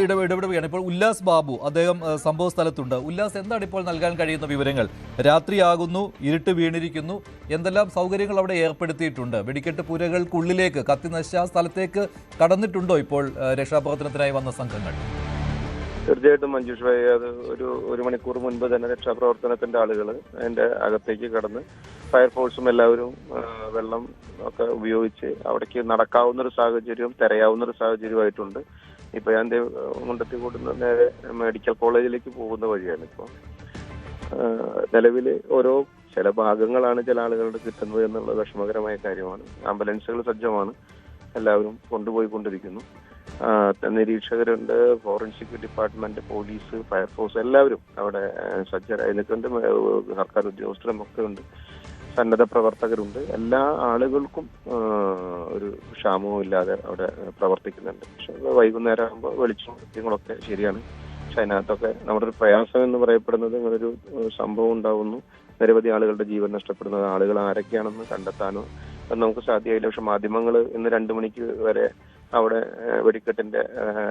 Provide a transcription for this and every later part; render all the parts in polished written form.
ഇടപെടുകയാണ് ഇപ്പോൾ ഉല്ലാസ് ബാബു. അദ്ദേഹം സംഭവ സ്ഥലത്തുണ്ട്. ഉല്ലാസ്, എന്താണ് ഇപ്പോൾ നൽകാൻ കഴിയുന്ന വിവരങ്ങൾ? രാത്രിയാകുന്നു, ഇരുട്ട് വീണിരിക്കുന്നു, എന്തെല്ലാം സൗകര്യങ്ങൾ അവിടെ ഏർപ്പെടുത്തിയിട്ടുണ്ട്? വെടിക്കെട്ട് പുരകൾക്കുള്ളിലേക്ക് കത്തി നശിച്ച സ്ഥലത്തേക്ക് കടന്നിട്ടുണ്ടോ ഇപ്പോൾ രക്ഷാപ്രവർത്തനത്തിനായി വന്ന സംഘങ്ങൾ? തീർച്ചയായിട്ടും മഞ്ജുഷ് ഭായി, അത് ഒരു മണിക്കൂർ മുൻപ് തന്നെ രക്ഷാപ്രവർത്തനത്തിന്റെ ആളുകൾ അതിന്റെ അകത്തേക്ക് കടന്ന് ഫയർഫോഴ്സും എല്ലാവരും വെള്ളം ഒക്കെ ഉപയോഗിച്ച് അവിടേക്ക് നടക്കാവുന്ന ഒരു സാഹചര്യവും തെരയാവുന്ന ഒരു സാഹചര്യമായിട്ടുണ്ട്. ഇപ്പൊ ഞാൻ മുണ്ടത്തി കൂടുന്ന നേരെ മെഡിക്കൽ കോളേജിലേക്ക് പോകുന്ന വഴിയാണ്. ഇപ്പോൾ നിലവിൽ ചില ഭാഗങ്ങളാണ് ചില ആളുകളുടെ കിട്ടുന്നത് എന്നുള്ളത് വിഷമകരമായ കാര്യമാണ്. ആംബുലൻസുകൾ സജ്ജമാണ്, എല്ലാവരും കൊണ്ടുപോയിക്കൊണ്ടിരിക്കുന്നു. നിരീക്ഷകരുണ്ട്, ഫോറൻസിക് ഡിപ്പാർട്ട്മെന്റ്, പോലീസ്, ഫയർഫോഴ്സ് എല്ലാവരും അവിടെ സജ്ജരായി നിൽക്കുന്നുണ്ട്. സർക്കാർ ഉദ്യോഗസ്ഥരും ഒക്കെ ഉണ്ട്, സന്നദ്ധ പ്രവർത്തകരുണ്ട്. എല്ലാ ആളുകൾക്കും ഒരു ക്ഷാമവും ഇല്ലാതെ അവിടെ പ്രവർത്തിക്കുന്നുണ്ട്. പക്ഷെ വൈകുന്നേരം ആകുമ്പോൾ വെളിച്ചം കൃത്യങ്ങളൊക്കെ ശരിയാണ്. പക്ഷെ അതിനകത്തൊക്കെ നമ്മുടെ ഒരു പ്രയാസം എന്ന് പറയപ്പെടുന്നത് ഇങ്ങനൊരു സംഭവം ഉണ്ടാവുന്നു, നിരവധി ആളുകളുടെ ജീവൻ നഷ്ടപ്പെടുന്നത്. ആളുകൾ ആരൊക്കെയാണെന്ന് കണ്ടെത്താനോ നമുക്ക് സാധ്യമായില്ല. പക്ഷെ മാധ്യമങ്ങൾ ഇന്ന് 2 മണിക്ക് വരെ അവിടെ വെടിക്കെട്ടിന്റെ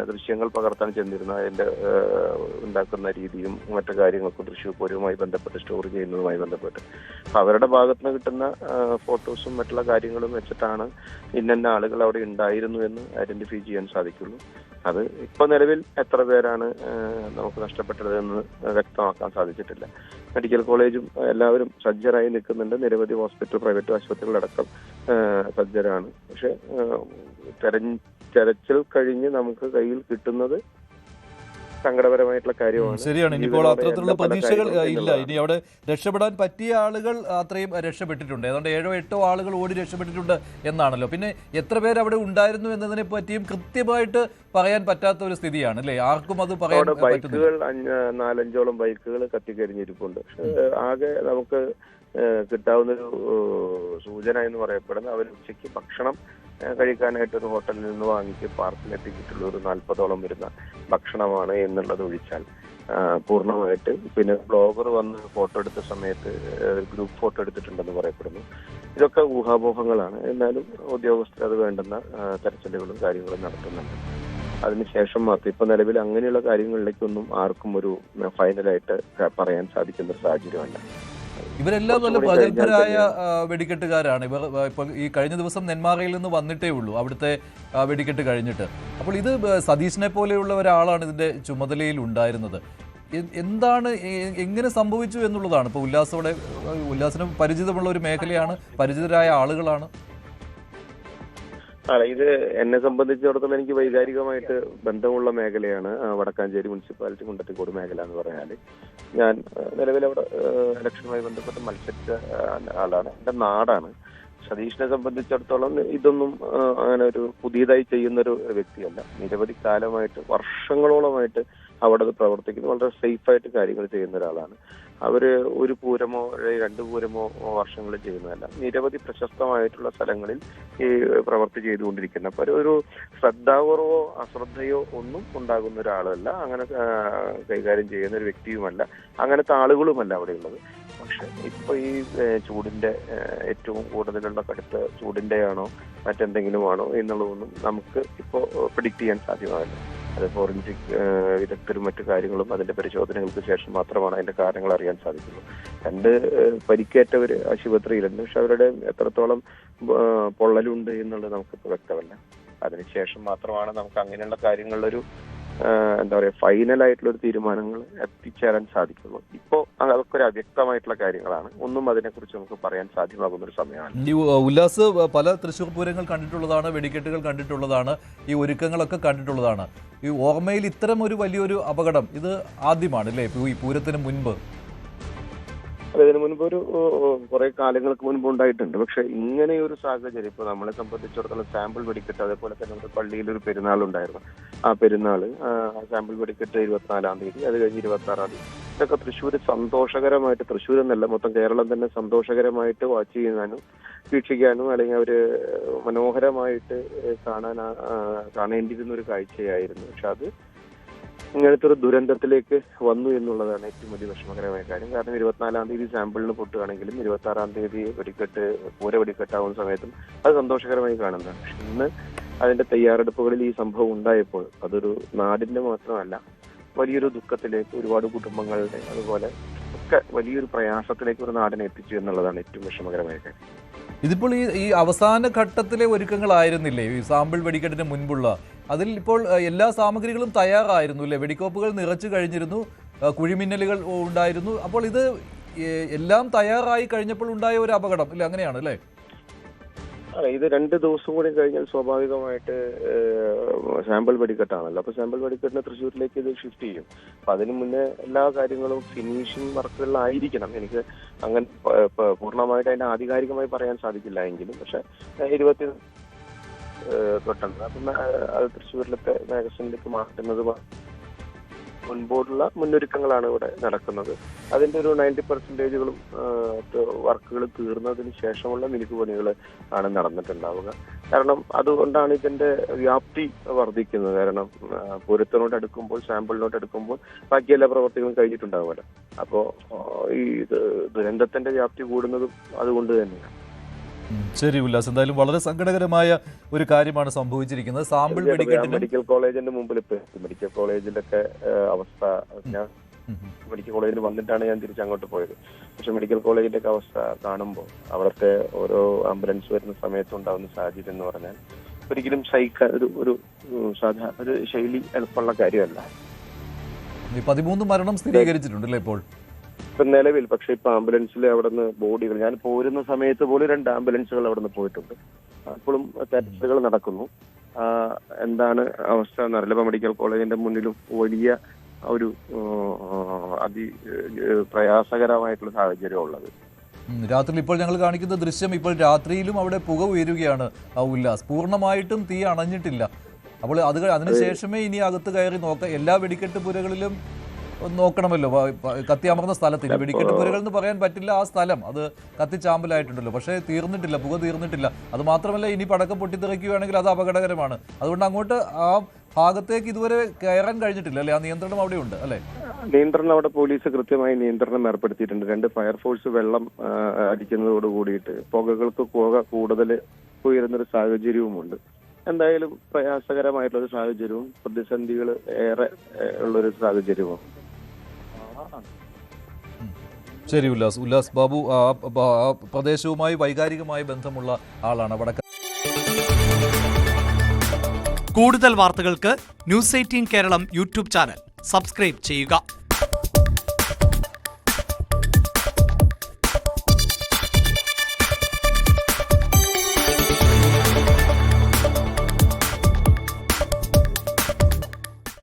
ദൃശ്യങ്ങൾ പകർത്താൻ ചെന്നിരുന്നു. അതിന്റെ ഉണ്ടാക്കുന്ന രീതിയും മറ്റു കാര്യങ്ങൾക്കും തൃശ്ശൂർ പൂരവുമായി ബന്ധപ്പെട്ട് സ്റ്റോർ ചെയ്യുന്നതുമായി ബന്ധപ്പെട്ട് അവരുടെ ഭാഗത്ത് നിന്ന് കിട്ടുന്ന ഫോട്ടോസും മറ്റുള്ള കാര്യങ്ങളും വെച്ചിട്ടാണ് ഇന്ന ആളുകൾ അവിടെ ഉണ്ടായിരുന്നു എന്ന് ഐഡന്റിഫൈ ചെയ്യാൻ സാധിക്കുള്ളൂ. അത് ഇപ്പൊ നിലവിൽ എത്ര പേരാണ് നമുക്ക് നഷ്ടപ്പെട്ടത് എന്ന് വ്യക്തമാക്കാൻ സാധിച്ചിട്ടില്ല. മെഡിക്കൽ കോളേജും എല്ലാവരും സജ്ജരായി നിൽക്കുന്നുണ്ട്. നിരവധി ഹോസ്പിറ്റൽ, പ്രൈവറ്റ് ആശുപത്രികളടക്കം സജ്ജരാണ്. പക്ഷെ തെരച്ചിൽ കഴിഞ്ഞ് നമുക്ക് കയ്യിൽ കിട്ടുന്നത് സങ്കടപരമായിട്ടുള്ള കാര്യമാണ്. ശരിയാണ്. ഇനിയിപ്പോൾ അത്തരത്തിലുള്ള പ്രതീക്ഷകൾ ഇല്ല. ഇനി അവിടെ രക്ഷപ്പെടാൻ പറ്റിയ ആളുകൾ അത്രയും രക്ഷപ്പെട്ടിട്ടുണ്ട്. ഏതാണ്ട് 7-8 ആളുകൾ ഓടി രക്ഷപ്പെട്ടിട്ടുണ്ട് എന്നാണല്ലോ. പിന്നെ എത്ര പേര് അവിടെ ഉണ്ടായിരുന്നു എന്നതിനെ പറ്റിയും കൃത്യമായിട്ട് പറയാൻ പറ്റാത്ത ഒരു സ്ഥിതിയാണ് അല്ലേ? ആർക്കും അത് പറയാൻ ബൈക്കുകൾ 4-5ഓളം ബൈക്കുകൾ കത്തിക്കരിഞ്ഞിരിപ്പുണ്ട്. ആകെ നമുക്ക് കിട്ടാവുന്നൊരു സൂചന എന്ന് പറയപ്പെടുന്നത് അവർ ഉച്ചയ്ക്ക് ഭക്ഷണം കഴിക്കാനായിട്ട് ഒരു ഹോട്ടലിൽ നിന്ന് വാങ്ങിച്ച് പാർക്കിലെത്തിച്ചിട്ടുള്ള ഒരു 40ഓളം വരുന്ന ഭക്ഷണമാണ് എന്നുള്ളത് ഒഴിച്ചാൽ പൂർണ്ണമായിട്ട്. പിന്നെ ബ്ലോഗർ വന്ന് ഫോട്ടോ എടുത്ത സമയത്ത് ഗ്രൂപ്പ് ഫോട്ടോ എടുത്തിട്ടുണ്ടെന്ന് പറയപ്പെടുന്നു. ഇതൊക്കെ ഊഹാപോഹങ്ങളാണ്. എന്നാലും ഉദ്യോഗസ്ഥർ അത് വേണ്ടുന്ന തെരച്ചിലുകളും കാര്യങ്ങളും നടത്തുന്നുണ്ട്. അതിനുശേഷം മാത്രം ഇപ്പൊ നിലവിൽ അങ്ങനെയുള്ള കാര്യങ്ങളിലേക്കൊന്നും ആർക്കും ഒരു ഫൈനലായിട്ട് പറയാൻ സാധിക്കുന്ന ഒരു സാഹചര്യമല്ല. ഇവരെല്ലാം നല്ല പ്രഗത്ഭരായ വെടിക്കെട്ടുകാരാണ്. ഇവർ ഇപ്പോൾ ഈ കഴിഞ്ഞ ദിവസം നെന്മാറയിൽ നിന്ന് വന്നിട്ടേ ഉള്ളൂ അവിടുത്തെ വെടിക്കെട്ട് കഴിഞ്ഞിട്ട്. അപ്പോൾ ഇത് സതീഷിനെ പോലെയുള്ള ഒരാളാണ് ഇതിന്റെ ചുമതലയിൽ ഉണ്ടായിരുന്നത്. എന്താണ്, എങ്ങനെ സംഭവിച്ചു എന്നുള്ളതാണ് ഇപ്പോൾ ഉല്ലാസിന് പരിചിതമുള്ള ഒരു മേഖലയാണ്, പരിചിതരായ ആളുകളാണ്. അല്ല, ഇത് എന്നെ സംബന്ധിച്ചിടത്തോളം എനിക്ക് വൈകാരികമായിട്ട് ബന്ധമുള്ള മേഖലയാണ് വടക്കാഞ്ചേരി മുനിസിപ്പാലിറ്റി മുണ്ടത്തിക്കോട് മേഖല എന്ന് പറഞ്ഞാല്. ഞാൻ നിലവിൽ അവിടെ ഇലക്ഷനുമായി ബന്ധപ്പെട്ട് മത്സരിച്ച ആളാണ്. എന്റെ നാടാണ്. സതീഷിനെ സംബന്ധിച്ചിടത്തോളം ഇതൊന്നും അങ്ങനെ ഒരു പുതിയതായി ചെയ്യുന്നൊരു വ്യക്തിയല്ല. നിരവധി കാലമായിട്ട്, വർഷങ്ങളോളമായിട്ട് അവിടെ പ്രവർത്തിക്കുന്നു. വളരെ സേഫായിട്ട് കാര്യങ്ങൾ ചെയ്യുന്ന ഒരാളാണ്. അവര് ഒരു പൂരമോ 2 പൂരമോ വർഷങ്ങളിൽ ചെയ്യുന്നതല്ല, നിരവധി പ്രശസ്തമായിട്ടുള്ള സ്ഥലങ്ങളിൽ ഈ പ്രവൃത്തി ചെയ്തുകൊണ്ടിരിക്കുന്ന. അപ്പൊ ഒരു ശ്രദ്ധാപൂർവോ അശ്രദ്ധയോ ഒന്നും ഉണ്ടാകുന്ന ഒരാളല്ല, അങ്ങനെ കൈകാര്യം ചെയ്യുന്ന ഒരു വ്യക്തിയുമല്ല, അങ്ങനത്തെ ആളുകളുമല്ല അവിടെയുള്ളത്. പക്ഷെ ഇപ്പൊ ഈ ചൂടിന്റെ ഏറ്റവും കൂടുതലുള്ള കടുത്ത ചൂടിന്റെ ആണോ മറ്റെന്തെങ്കിലും ആണോ എന്നുള്ളതൊന്നും നമുക്ക് ഇപ്പോ പ്രിഡിക്ട് ചെയ്യാൻ സാധ്യമാകില്ല. അത് ഫോറൻസിക് വിദഗ്ധരും മറ്റു കാര്യങ്ങളും അതിന്റെ പരിശോധനകൾക്ക് ശേഷം മാത്രമാണ് അതിന്റെ കാരണങ്ങൾ അറിയാൻ സാധിക്കുള്ളൂ. 2 പരിക്കേറ്റവര് ആശുപത്രിയിലുണ്ട്. പക്ഷെ അവരുടെ എത്രത്തോളം പൊള്ളലുണ്ട് എന്നുള്ളത് നമുക്കിപ്പോൾ വ്യക്തമല്ല. അതിനുശേഷം മാത്രമാണ് നമുക്ക് അങ്ങനെയുള്ള കാര്യങ്ങളിലൊരു എന്താ പറയാ ഫൈനലായിട്ടുള്ള ഒരു തീരുമാനങ്ങൾ എത്തിച്ചേരാൻ സാധിക്കുള്ളൂ. ഇപ്പോ അതൊക്കെ ഒരു അവ്യക്തമായിട്ടുള്ള കാര്യങ്ങളാണ്. ഒന്നും അതിനെക്കുറിച്ച് നമുക്ക് പറയാൻ സാധ്യമാകുന്ന ഒരു സമയമാണ്. ഈ ഉല്ലാസ് പല തൃശ്ശൂർ പൂരങ്ങൾ കണ്ടിട്ടുള്ളതാണ്, വെടിക്കെട്ടുകൾ കണ്ടിട്ടുള്ളതാണ്, ഈ ഒരുക്കങ്ങളൊക്കെ കണ്ടിട്ടുള്ളതാണ്. ഈ ഓർമ്മയിൽ ഇത്തരം ഒരു വലിയൊരു അപകടം ഇത് ആദ്യമാണ് അല്ലേ ഈ പൂരത്തിന് മുൻപ്? അതിന് മുൻപ് കുറെ കാലങ്ങൾക്ക് മുൻപ് ഉണ്ടായിട്ടുണ്ട്. പക്ഷെ ഇങ്ങനെയൊരു സാഹചര്യം ഇപ്പൊ നമ്മളെ സംബന്ധിച്ചിടത്തോളം സാമ്പിൾ വെടിക്കെട്ട്, അതേപോലെ തന്നെ നമ്മുടെ പള്ളിയിൽ ഒരു പെരുന്നാൾ ഉണ്ടായിരുന്നു. ആ പെരുന്നാള് സാമ്പിൾ വെടിക്കെട്ട് 24-ാം തീയതി, അത് കഴിഞ്ഞ് 26-ാം തീയതി. ഇതൊക്കെ തൃശ്ശൂർ സന്തോഷകരമായിട്ട്, തൃശ്ശൂർ എന്നല്ല മൊത്തം കേരളം തന്നെ സന്തോഷകരമായിട്ട് വാച്ച് ചെയ്യാനും വീക്ഷിക്കാനും അല്ലെങ്കിൽ അവര് മനോഹരമായിട്ട് കാണേണ്ടിയിരുന്ന ഒരു കാഴ്ചയായിരുന്നു. പക്ഷെ അത് ഇങ്ങനത്തെ ഒരു ദുരന്തത്തിലേക്ക് വന്നു എന്നുള്ളതാണ് ഏറ്റവും വലിയ വിഷമകരമായ കാര്യം. കാരണം 24-ാം തീയതി സാമ്പിളിന് പൊട്ടുകയാണെങ്കിലും 26-ാം തീയതി പൂര വെടിക്കെട്ടാവുന്ന സമയത്തും അത് സന്തോഷകരമായി കാണുന്നതാണ്. പക്ഷെ ഇന്ന് അതിന്റെ തയ്യാറെടുപ്പുകളിൽ ഈ സംഭവം ഉണ്ടായപ്പോൾ അതൊരു നാടിന്റെ മാത്രമല്ല വലിയൊരു ദുഃഖത്തിലേക്ക് ഒരുപാട് കുടുംബങ്ങളുടെ അതുപോലെ ഒക്കെ വലിയൊരു പ്രയാസത്തിലേക്ക് ഒരു നാടിനെ എത്തിച്ചു എന്നുള്ളതാണ് ഏറ്റവും വിഷമകരമായ കാര്യം. ഇതിപ്പോൾ ഈ അവസാന ഘട്ടത്തിലെ ഒരുക്കങ്ങളായിരുന്നില്ലേ ഈ സാമ്പിൾ വെടിക്കെട്ടിന് മുൻപുള്ള? അതിൽ ഇപ്പോൾ എല്ലാ സാമഗ്രികളും തയ്യാറായിരുന്നു അല്ലേ? വെടിക്കോപ്പുകൾ നിറച്ചു കഴിഞ്ഞിരുന്നു, കുഴിമിന്നലുകൾ ഉണ്ടായിരുന്നു. അപ്പോൾ ഇത് എല്ലാം തയ്യാറായി കഴിഞ്ഞപ്പോൾ ഉണ്ടായ ഒരു അപകടം ഇല്ല, അങ്ങനെയാണ് അല്ലേ? ഇത് 2 ദിവസം കൂടി കഴിഞ്ഞാൽ സ്വാഭാവികമായിട്ട് സാമ്പിൾ വെടിക്കെട്ടാണല്ലോ. അപ്പൊ സാമ്പിൾ വെടിക്കെട്ടിന് തൃശ്ശൂരിലേക്ക് ഇത് ഷിഫ്റ്റ് ചെയ്യും. അപ്പൊ അതിന് മുന്നേ എല്ലാ കാര്യങ്ങളും ഫിനിഷിംഗ് വർക്കുകളിലായിരിക്കണം. എനിക്ക് അങ്ങനെ പൂർണ്ണമായിട്ട് അതിന്റെ ആധികാരികമായി പറയാൻ സാധിക്കില്ല എങ്കിലും, പക്ഷെ 20 തൊട്ടുണ്ട്. അപ്പം അത് തൃശ്ശൂരിലത്തെ മാഗസിനിലേക്ക് മാറ്റുന്നത് മുൻപോട്ടുള്ള മുന്നൊരുക്കങ്ങളാണ് ഇവിടെ നടക്കുന്നത്. അതിന്റെ ഒരു 90%കളും വർക്കുകൾ തീർന്നതിന് ശേഷമുള്ള മിനുക്കുപണികൾ ആണ് നടന്നിട്ടുണ്ടാവുക. കാരണം അതുകൊണ്ടാണ് ഇതിന്റെ വ്യാപ്തി വർദ്ധിക്കുന്നത്. കാരണം പൂരത്തിനോട് അടുക്കുമ്പോൾ, സാമ്പിളിനോട് അടുക്കുമ്പോൾ ബാക്കി എല്ലാ പ്രവർത്തികളും കഴിഞ്ഞിട്ടുണ്ടാവുമല്ലോ. അപ്പോ ഈ ദുരന്തത്തിന്റെ വ്യാപ്തി കൂടുന്നതും അതുകൊണ്ട് തന്നെയാണ്. ശരി ഉല്ലാസ്, എന്തായാലും വളരെ സങ്കടകരമായ ഒരു കാര്യമാണ് സംഭവിച്ചിരിക്കുന്നത്. സാമ്പിൾ മെഡിക്കൽ കോളേജിന്റെ മുമ്പിൽ മെഡിക്കൽ കോളേജിലൊക്കെ അവസ്ഥ, ഞാൻ മെഡിക്കൽ കോളേജിൽ വന്നിട്ടാണ് ഞാൻ തിരിച്ചങ്ങോട്ട് പോയത്. പക്ഷെ മെഡിക്കൽ കോളേജിന്റെ ഒക്കെ അവസ്ഥ കാണുമ്പോൾ അവിടുത്തെ ഓരോ ആംബുലൻസ് വരുന്ന സമയത്ത് ഉണ്ടാകുന്ന സാഹചര്യം എന്ന് പറഞ്ഞാൽ ഒരിക്കലും സഹിക്കാൻ ഒരു ശൈലി എളുപ്പമുള്ള കാര്യമല്ല. 13 മരണം സ്ഥിരീകരിച്ചിട്ടുണ്ടല്ലേ ഇപ്പോൾ നിലവിൽ. പക്ഷെ ഇപ്പൊ ആംബുലൻസിൽ അവിടെ നിന്ന് ബോഡികൾ, ഞാൻ പോരുന്ന സമയത്ത് പോലും 2 ആംബുലൻസുകൾ അവിടെ നിന്ന് പോയിട്ടുണ്ട്. അപ്പോഴും തെരച്ചിലുകൾ നടക്കുന്നു. എന്താണ് അവസ്ഥ എന്നറിയില്ല. ഇപ്പൊ മെഡിക്കൽ കോളേജിന്റെ മുന്നിലും വലിയ ഒരു പ്രയാസകരമായിട്ടുള്ള സാഹചര്യം ഉള്ളത്. രാത്രി ഇപ്പോൾ ഞങ്ങൾ കാണിക്കുന്ന ദൃശ്യം, ഇപ്പോൾ രാത്രിയിലും അവിടെ പുക ഉയരുകയാണ് ഉല്ലാസ്. പൂർണ്ണമായിട്ടും തീ അണഞ്ഞിട്ടില്ല. അപ്പോൾ അതിനുശേഷമേ ഇനി അകത്ത് കയറി നോക്കാം. എല്ലാ വെടിക്കെട്ട് പുരകളിലും നോക്കണമല്ലോ, കത്തിയമർന്ന സ്ഥലത്തിന്. വെടിക്കെട്ട് പുരകൾ എന്ന് പറയാൻ പറ്റില്ല, ആ സ്ഥലം അത് കത്തിച്ചാമ്പലായിട്ടുണ്ടല്ലോ. പക്ഷേ തീർന്നിട്ടില്ല, പുക തീർന്നിട്ടില്ല. അത് മാത്രമല്ല, ഇനി പടക്കം പൊട്ടിത്തെറിക്കുകയാണെങ്കിൽ അത് അപകടകരമാണ്. അതുകൊണ്ട് അങ്ങോട്ട് ആ ഭാഗത്തേക്ക് ഇതുവരെ കയറാൻ കഴിഞ്ഞിട്ടില്ല അല്ലേ? ആ നിയന്ത്രണം അവിടെ ഉണ്ട് അല്ലേ? നിയന്ത്രണം അവിടെ പോലീസ് കൃത്യമായി നിയന്ത്രണം ഏർപ്പെടുത്തിയിട്ടുണ്ട്. 2 ഫയർഫോഴ്സ് വെള്ളം അടിക്കുന്നതോട് കൂടിയിട്ട് പുകകൾക്ക് പുക കൂടുതൽ ഉയരുന്നൊരു സാഹചര്യവുമുണ്ട്. എന്തായാലും പ്രയാസകരമായിട്ടുള്ളൊരു സാഹചര്യവും പ്രതിസന്ധികൾ ഏറെ ഉള്ളൊരു സാഹചര്യവും. ശരി ഉല്ലാസ് ബാബു ആ പ്രദേശവുമായി വൈകാരികമായി ബന്ധമുള്ള ആളാണ്. വടക്കൻ കൂടുതൽ വാർത്തകൾക്ക് News 18 Keralam YouTube channel subscribe ചെയ്യുക.